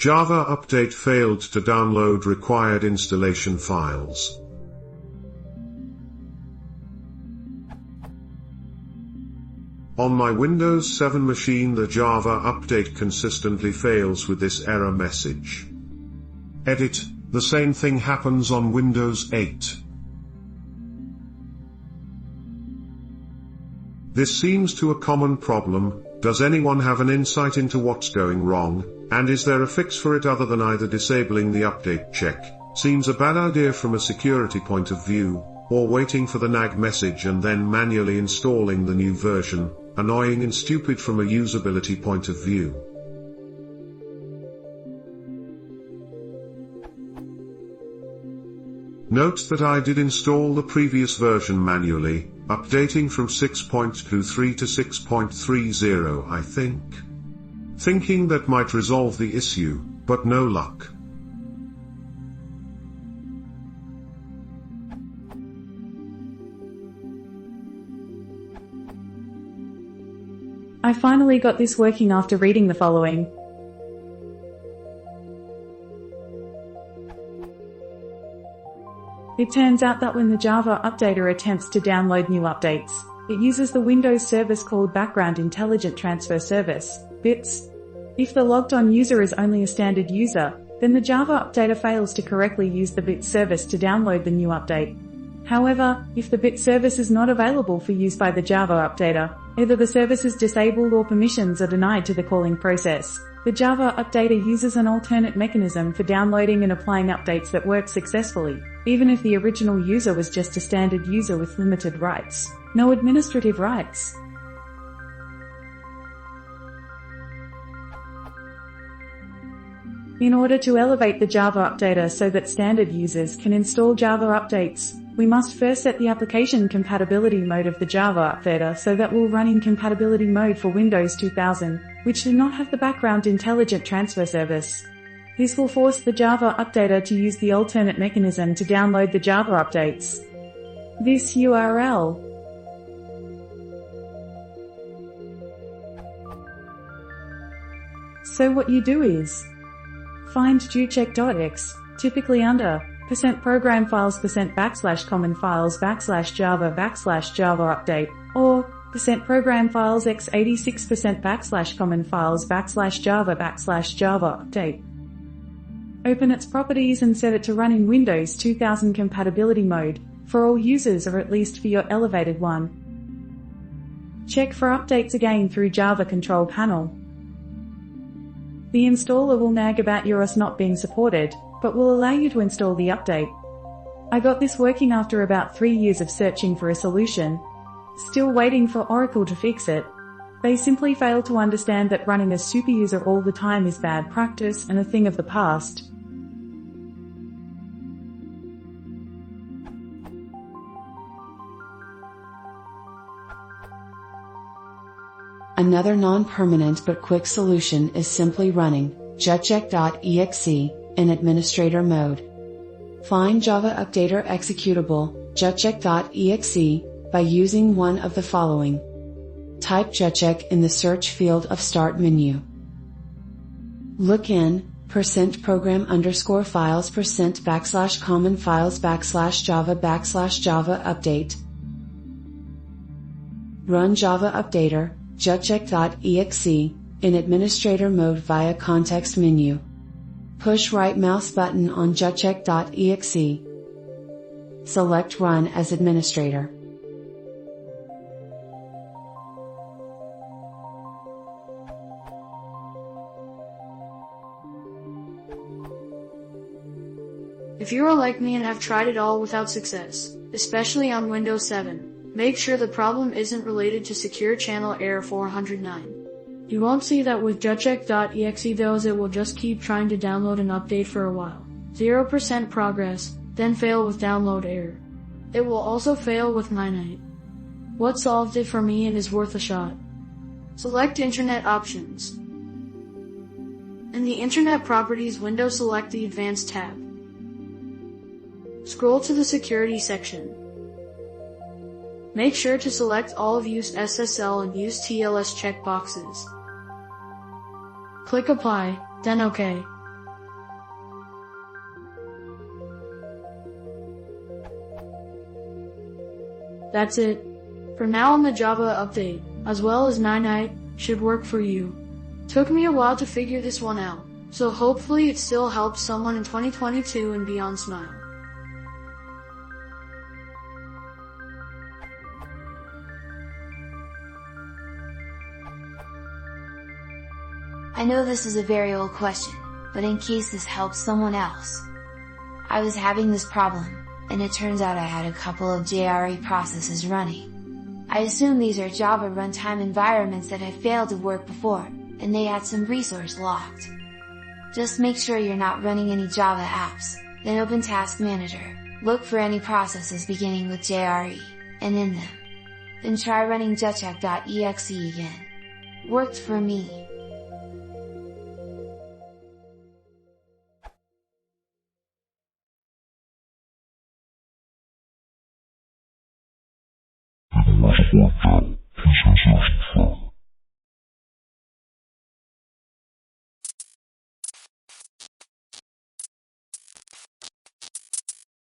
Java update failed to download required installation files. On my Windows 7 machine, the Java update consistently fails with this error message. Edit: the same thing happens on Windows 8. This seems to a common problem. Does anyone have an insight into what's going wrong, and is there a fix for it other than either disabling the update check, seems a bad idea from a security point of view, or waiting for the nag message and then manually installing the new version, annoying and stupid from a usability point of view. Note that I did install the previous version manually, updating from 6.23 to 6.30 I think. Thinking that might resolve the issue, but no luck. I finally got this working after reading the following. It turns out that when the Java updater attempts to download new updates, it uses the Windows service called Background Intelligent Transfer Service, BITS. If the logged-on user is only a standard user, then the Java updater fails to correctly use the BITS service to download the new update. However, if the BITS service is not available for use by the Java updater, either the service is disabled or permissions are denied to the calling process. The Java updater uses an alternate mechanism for downloading and applying updates that works successfully, even if the original user was just a standard user with limited rights. No administrative rights. In order to elevate the Java updater so that standard users can install Java updates, we must first set the application compatibility mode of the Java updater so that will run in compatibility mode for Windows 2000, which do not have the Background Intelligent Transfer Service. This will force the Java updater to use the alternate mechanism to download the Java updates. This URL. So what you do is find jucheck.x, typically under %program files %\common files /java /java update, or %program files x86 %\common files /java /java update. Open its properties and set it to run in Windows 2000 compatibility mode, for all users or at least for your elevated one. Check for updates again through Java Control Panel. The installer will nag about UROS not being supported, but will allow you to install the update. I got this working after about 3 years of searching for a solution. Still waiting for Oracle to fix it. They simply fail to understand that running a superuser all the time is bad practice and a thing of the past. Another non-permanent but quick solution is simply running jucheck.exe in administrator mode. Find Java Updater executable jucheck.exe by using one of the following. Type jucheck in the search field of Start menu. Look in %program _files %\common files /java update. Run Java Updater jucheck.exe in administrator mode via context menu. Push right mouse button on jucheck.exe. Select Run as administrator. If you are like me and have tried it all without success, especially on Windows 7, make sure the problem isn't related to Secure Channel Error 409. You won't see that with jucheck.exe though, as it will just keep trying to download an update for a while. 0% progress, then fail with download error. It will also fail with Ninite. What solved it for me and is worth a shot? Select Internet Options. In the Internet Properties window, select the Advanced tab. Scroll to the Security section. Make sure to select all of Use SSL and Use TLS checkboxes. Click Apply, then OK. That's it. For now on the Java update, as well as 9.8, should work for you. Took me a while to figure this one out, so hopefully it still helps someone in 2022 and beyond. Smile. I know this is a very old question, but in case this helps someone else. I was having this problem, and it turns out I had a couple of JRE processes running. I assume these are Java runtime environments that have failed to work before, and they had some resource locked. Just make sure you're not running any Java apps, then open Task Manager, look for any processes beginning with JRE, and in them. Then try running jutcheck.exe again. Worked for me. It was worked out, he says